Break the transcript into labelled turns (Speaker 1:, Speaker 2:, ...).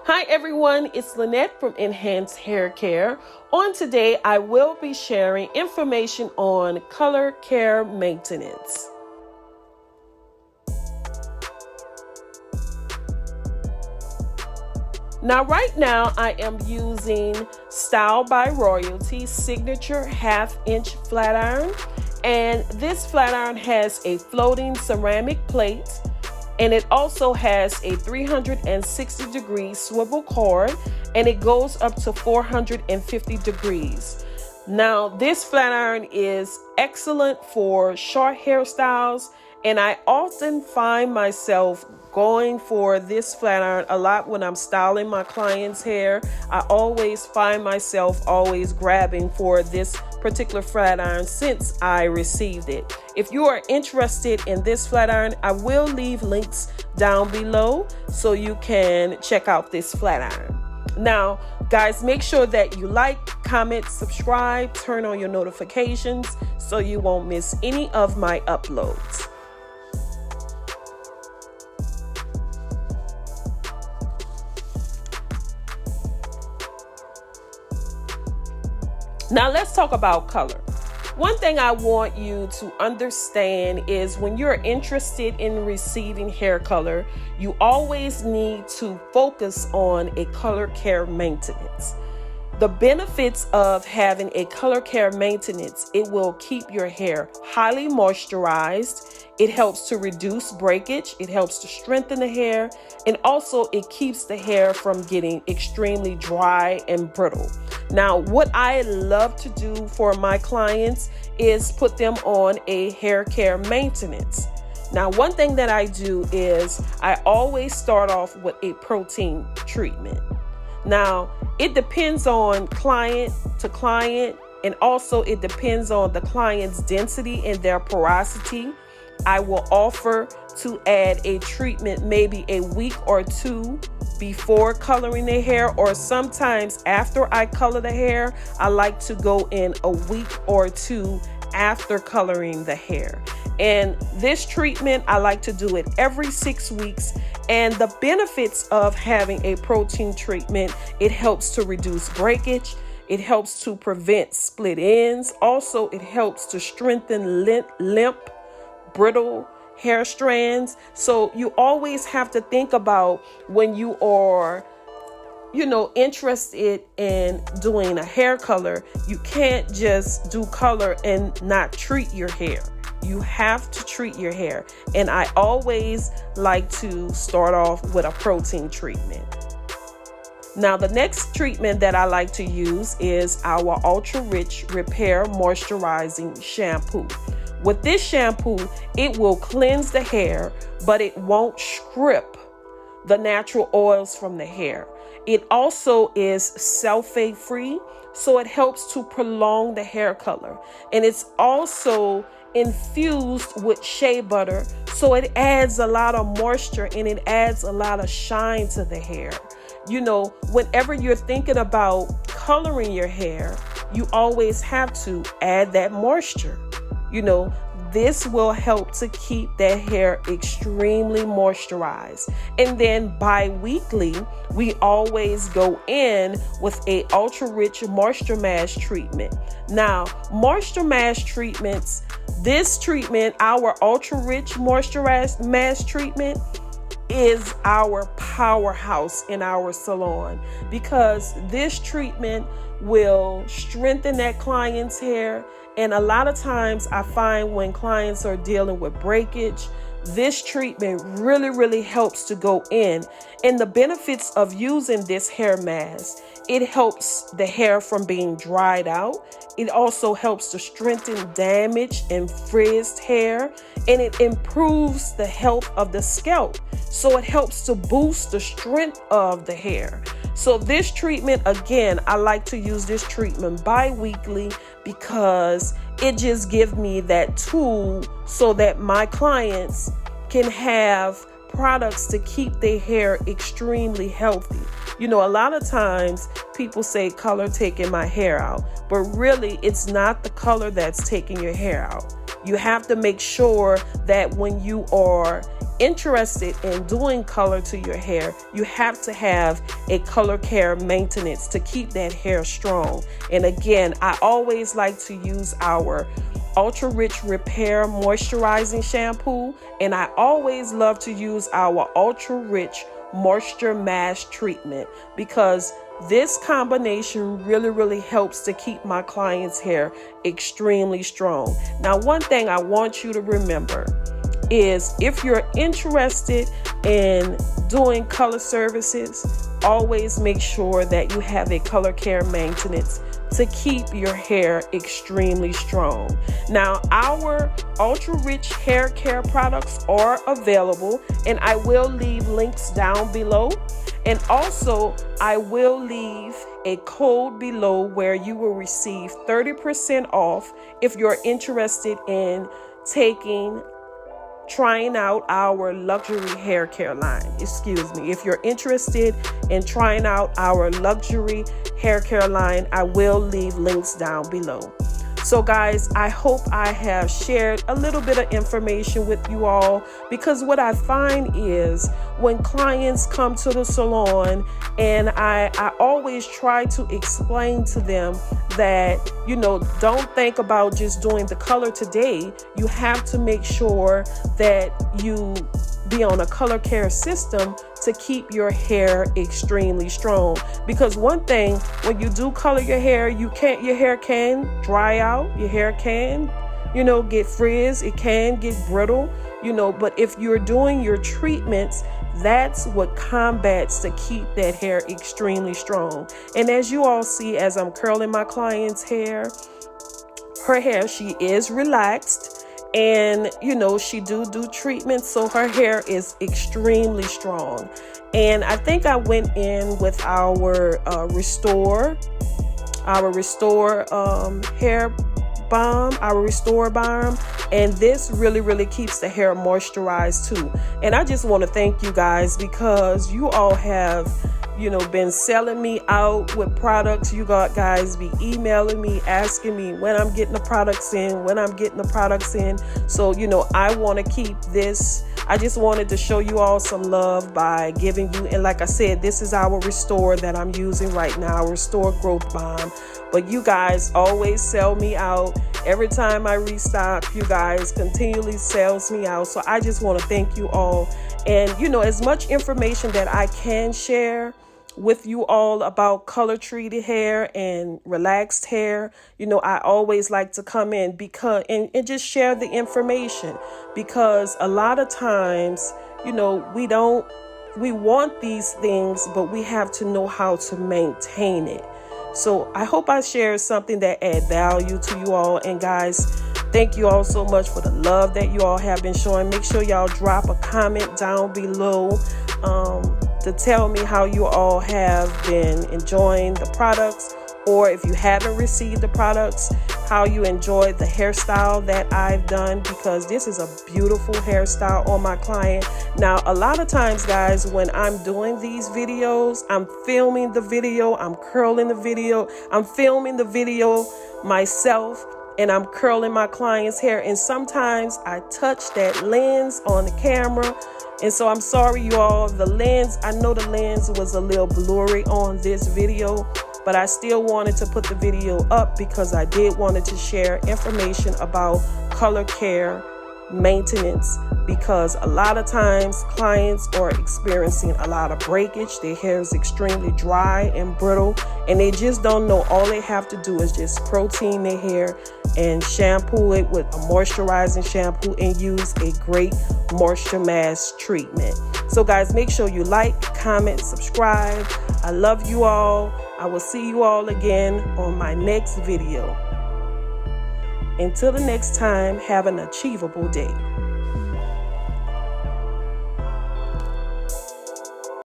Speaker 1: Hi everyone, it's Lynette from Enhanced Hair Care. On today, I will be sharing information on color care maintenance. Now, right now, I am using Style by Royalty Signature half-inch flat iron. And this flat iron has a floating ceramic plate, and it also has a 360-degree swivel cord, and it goes up to 450 degrees. Now, this flat iron is excellent for short hairstyles, and I often find myself going for this flat iron a lot when I'm styling my clients' hair. I always find myself grabbing for this particular flat iron since I received it. If you are interested in this flat iron, I will leave links down below so you can check out this flat iron. Now, guys, make sure that you like, comment, subscribe, turn on your notifications so you won't miss any of my uploads. Now let's talk about color. One thing I want you to understand is when you're interested in receiving hair color, you always need to focus on a color care maintenance. The benefits of having a color care maintenance, it will keep your hair highly moisturized. It helps to reduce breakage. It helps to strengthen the hair. And also it keeps the hair from getting extremely dry and brittle. Now, what I love to do for my clients is put them on a hair care maintenance. Now, one thing that I do is I always start off with a protein treatment. Now, it depends on client to client, and also it depends on the client's density and their porosity. I will offer to add a treatment maybe a week or two before coloring the hair, or sometimes after I color the hair, I like to go in a week or two after coloring the hair. And this treatment, I like to do it every 6 weeks. And the benefits of having a protein treatment, it helps to reduce breakage. It helps to prevent split ends. Also, it helps to strengthen limp, brittle hair strands. So you always have to think about when you are, interested in doing a hair color, you can't just do color and not treat your hair. You have to treat your hair. And I always like to start off with a protein treatment. Now, the next treatment that I like to use is our Ultra Rich Repair Moisturizing Shampoo. With this shampoo, it will cleanse the hair, but it won't strip the natural oils from the hair. It also is sulfate free, so it helps to prolong the hair color. And it's also infused with shea butter, so it adds a lot of moisture and it adds a lot of shine to the hair. Whenever you're thinking about coloring your hair, you always have to add that moisture. This will help to keep that hair extremely moisturized. And then bi-weekly, we always go in with a Ultra Rich Moisture Mask treatment. Now, Moisture Mask treatments, this treatment, our Ultra Rich Moisture Mask treatment, is our powerhouse in our salon, because this treatment will strengthen that client's hair. And a lot of times I find when clients are dealing with breakage, this treatment really helps to go in. And the benefits of using this hair mask, it helps the hair from being dried out. It also helps to strengthen damaged and frizzed hair, and it improves the health of the scalp. So it helps to boost the strength of the hair. So this treatment, again, I like to use this treatment bi-weekly because it just gives me that tool so that my clients can have products to keep their hair extremely healthy. A lot of times people say color taking my hair out, but really it's not the color that's taking your hair out. You have to make sure that when you are interested in doing color to your hair, you have to have a color care maintenance to keep that hair strong. And again, I always like to use our Ultra Rich Repair Moisturizing Shampoo, and I always love to use our Ultra Rich Moisture Mask Treatment, because this combination really helps to keep my clients' hair extremely strong. Now, one thing I want you to remember is, if you're interested in doing color services, always make sure that you have a color care maintenance to keep your hair extremely strong. Now, our Ultra Rich hair care products are available, and I will leave links down below. And also, I will leave a code below where you will receive 30% off if you're interested in trying out our luxury hair care line. If you're interested in trying out our luxury hair care line, I will leave links down below. So guys, I hope I have shared a little bit of information with you all, because what I find is when clients come to the salon, and I always try to explain to them that, don't think about just doing the color today. You have to make sure that you be on a color care system to keep your hair extremely strong. Because one thing, when you do color your hair, your hair can dry out, your hair can, get frizz, it can get brittle, but if you're doing your treatments, that's what combats to keep that hair extremely strong. And as you all see, as I'm curling my client's hair, her hair, she is relaxed. And, she do treatments, so her hair is extremely strong. And I think I went in with our Restore hair balm, our Restore balm. And this really keeps the hair moisturized too. And I just want to thank you guys, because you all have been selling me out with products. You guys be emailing me, asking me when I'm getting the products in, So, I want to keep this. I just wanted to show you all some love by giving you, and like I said, this is our Restore that I'm using right now, Restore Growth Balm. But you guys always sell me out. Every time I restock, you guys continually sells me out. So I just want to thank you all. And, as much information that I can share with you all about color treated hair and relaxed hair, I always like to come in and just share the information, because a lot of times, we want these things, but we have to know how to maintain it. So I hope I shared something that add value to you all. And guys, thank you all so much for the love that you all have been showing. Make sure y'all drop a comment down below to tell me how you all have been enjoying the products, or if you haven't received the products, how you enjoyed the hairstyle that I've done, because this is a beautiful hairstyle on my client. Now, a lot of times, guys, when I'm doing these videos, I'm filming the video, I'm curling the video, I'm filming the video myself, and I'm curling my client's hair. And sometimes I touch that lens on the camera. And so I'm sorry, you all, I know the lens was a little blurry on this video, but I still wanted to put the video up because I did wanted to share information about color care maintenance, because a lot of times clients are experiencing a lot of breakage. Their hair is extremely dry and brittle, and they just don't know. All they have to do is just protein their hair and shampoo it with a moisturizing shampoo and use a great moisture mask treatment. So guys, make sure you like, comment, subscribe. I love you all. I will see you all again on my next video. Until the next time, have an achievable day.